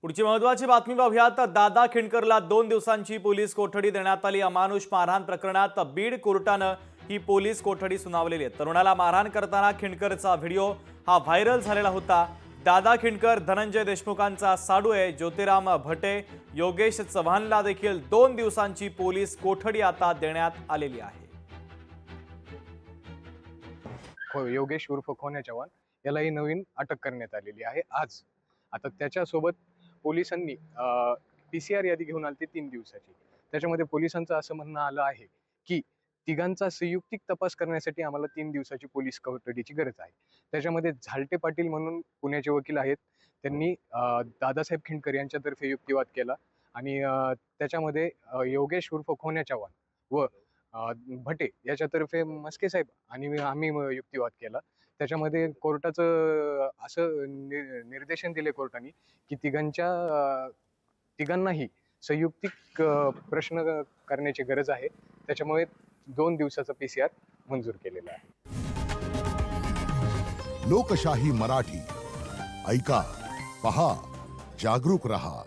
पुढची महत्त्वाची बातमी पाहूयात। दादा खिंडकरला 2 दिवसांची पोलीस कोठडी देण्यात आली। अमानुष मारहाण प्रकरणात बीड कोर्टानं ही पोलीस कोठडी सुनावलेली आहे। तरुणाला मारहाण करताना खिंडकरचा व्हिडिओ हा व्हायरल झालेला होता। दादा खिंडकर धनंजय देशमुखांचा साडू आहे। ज्योतिराम भटे, योगेश चव्हाणला देखील 2 दिवसांची पोलीस कोठडी आता देण्यात आलेली आहे। योगेश उर्फ खोन्या चव्हाण यालाही नवीन अटक करण्यात आलेली आहे आज। आता त्याच्यासोबत पोलिसांनी पीसीआर यादी घेऊन आली 3 दिवसाची। त्याच्यामध्ये पोलिसांचं असं म्हणणं आलं आहे की तिघांचा संयुक्तिक तपास करण्यासाठी आम्हाला 3 दिवसाची पोलीस कोठडीची गरज आहे। त्याच्यामध्ये झालटे पाटील म्हणून पुण्याचे वकील आहेत, त्यांनी दादासाहेब खिंडकर यांच्यातर्फे युक्तिवाद केला आणि त्याच्यामध्ये योगेश उर्फ खोन्या चव्हाण व भटे याच्यातर्फे मस्के साहेब आणि आम्ही युक्तिवाद केला। त्याच्यामध्ये कोर्टाचं असं निर्देशन दिले कोर्टाने की तिघांनाही संयुक्तिक प्रश्न करण्याची गरज आहे। त्याच्यामुळे 2 दिवसाचा पीसीआर मंजूर केलेला आहे। लोकशाही मराठी ऐका, पहा, जागरूक रहा।